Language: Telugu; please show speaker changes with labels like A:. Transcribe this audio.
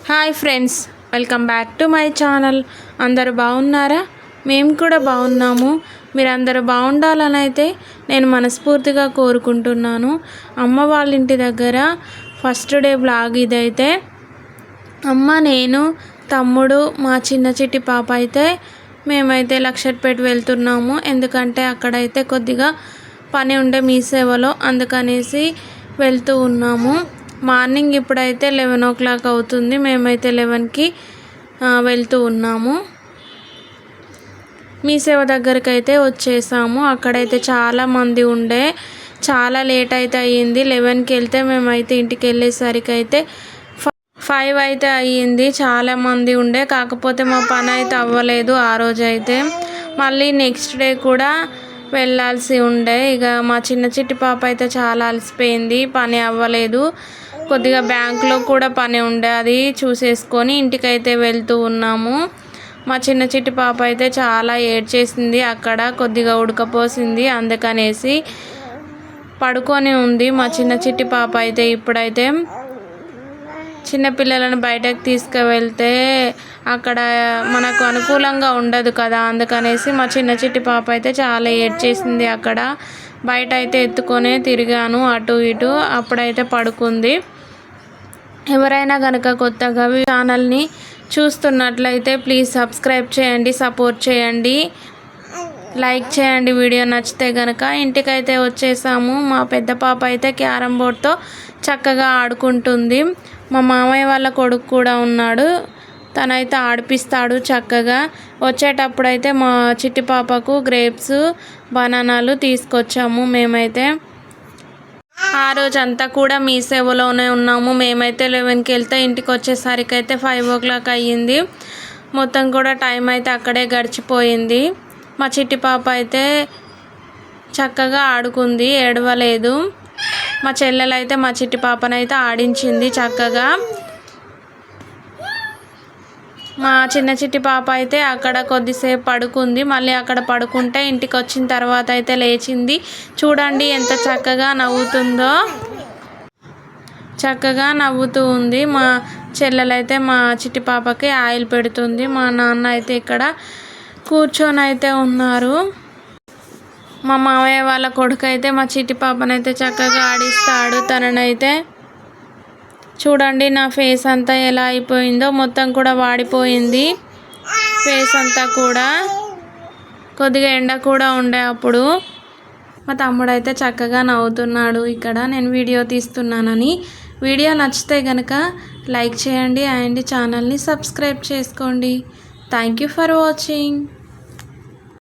A: Hi friends, welcome back to my channel. అందరూ బాగున్నారా? మేము కూడా బాగున్నాము. మీరందరూ బాగుండాలని అయితే నేను మనస్ఫూర్తిగా కోరుకుంటున్నాను. అమ్మ వాళ్ళ ఇంటి దగ్గర ఫస్ట్ డే బ్లాగ్ ఇదైతే. అమ్మ, నేను, తమ్ముడు, మా చిన్న చిట్టి పాప అయితే మేమైతే లక్షట్పేట వెళ్తున్నాము. ఎందుకంటే అక్కడైతే కొద్దిగా పని ఉండే మీ సేవలో, అందుకనేసి వెళ్తూ ఉన్నాము. మార్నింగ్ ఇప్పుడైతే 11 o'clock అవుతుంది. మేమైతే 11కి వెళ్తూ ఉన్నాము. మీ సేవ దగ్గరికి అయితే వచ్చేసాము. అక్కడైతే చాలామంది ఉండే, చాలా లేట్ అయితే అయ్యింది. 11కి వెళ్తే మేమైతే ఇంటికి వెళ్ళేసరికి అయితే 5 అయితే అయ్యింది. చాలామంది ఉండే, కాకపోతే మా పని అయితే అవ్వలేదు ఆ రోజు అయితే. మళ్ళీ నెక్స్ట్ డే కూడా వెళ్ళాల్సి ఉండే. ఇక మా చిన్న చిట్టి పాప అయితే చాలా అలసిపోయింది, పని అవ్వలేదు. కొద్దిగా బ్యాంకులో కూడా పని ఉండే, అది చూసేసుకొని ఇంటికైతే వెళ్తూ ఉన్నాము. మా చిన్న చిట్టి పాప అయితే చాలా ఏడ్చేసింది. అక్కడ కొద్దిగా ఉడకపోసింది, అందుకనేసి పడుకొని ఉంది మా చిన్న చిట్టి పాప అయితే. ఇప్పుడైతే చిన్నపిల్లలను బయటకు తీసుకువెళ్తే అక్కడ మనకు అనుకూలంగా ఉండదు కదా, అందుకనేసి మా చిన్న చిట్టి పాప అయితే చాలా ఏడ్చేసింది. అక్కడ బయట అయితే ఎత్తుకొనే తిరిగాను అటు ఇటు, అప్పుడైతే పడుకుంది. ఎవరైనా కనుక కొత్తగా ఛానల్ని చూస్తున్నట్లయితే ప్లీజ్ సబ్స్క్రైబ్ చేయండి, సపోర్ట్ చేయండి, లైక్ చేయండి వీడియో నచ్చితే కనుక. ఇంటికైతే వచ్చేసాము. మా పెద్ద పాప అయితే క్యారమ్ బోర్డ్తో చక్కగా ఆడుకుంటుంది. మా మామయ్య వాళ్ళ కొడుకు కూడా ఉన్నాడు, తనైతే ఆడిపిస్తాడు చక్కగా. వచ్చేటప్పుడు అయితే మా చిట్టి పాపకు గ్రేప్స్, బనానాలు తీసుకొచ్చాము. మేమైతే ఆ రోజంతా కూడా మీ సేవలోనే ఉన్నాము. మేమైతే 11కి వెళ్తే ఇంటికి వచ్చేసరికి అయితే 5 o'clock అయ్యింది. మొత్తం కూడా టైం అయితే అక్కడే గడిచిపోయింది. మా చిట్టి పాప అయితే చక్కగా ఆడుకుంది, ఏడవలేదు. మా చెల్లెలు అయితే మా చిట్టి పాపనైతే ఆడించింది చక్కగా. మా చిన్న చిట్టి పాప అయితే అక్కడ కొద్దిసేపు పడుకుంది. మళ్ళీ అక్కడ పడుకుంటే ఇంటికి వచ్చిన తర్వాత అయితే లేచింది. చూడండి ఎంత చక్కగా నవ్వుతుందో, చక్కగా నవ్వుతూ ఉంది. మా చెల్లెలైతే మా చిట్టి పాపకి ఆయిల్ పెడుతుంది. మా నాన్న అయితే ఇక్కడ కూర్చొని అయితే ఉన్నారు. మా మామయ్య వాళ్ళ కొడుకు అయితే మా చిట్టి పాపనైతే చక్కగా ఆడిస్తాడు. తననైతే చూడండి నా ఫేస్ అంతా ఎలా అయిపోయిందో, మొత్తం కూడా వాడిపోయింది ఫేస్ అంతా కూడా. కొద్దిగా ఎండ కూడా ఉండే అప్పుడు. మా తమ్ముడు అయితే చక్కగా నవ్వుతున్నాడు ఇక్కడ నేను వీడియో తీస్తున్నానని. వీడియో నచ్చితే కనుక లైక్ చేయండి అండ్ ఛానల్ని సబ్స్క్రైబ్ చేసుకోండి. Thank you for watching.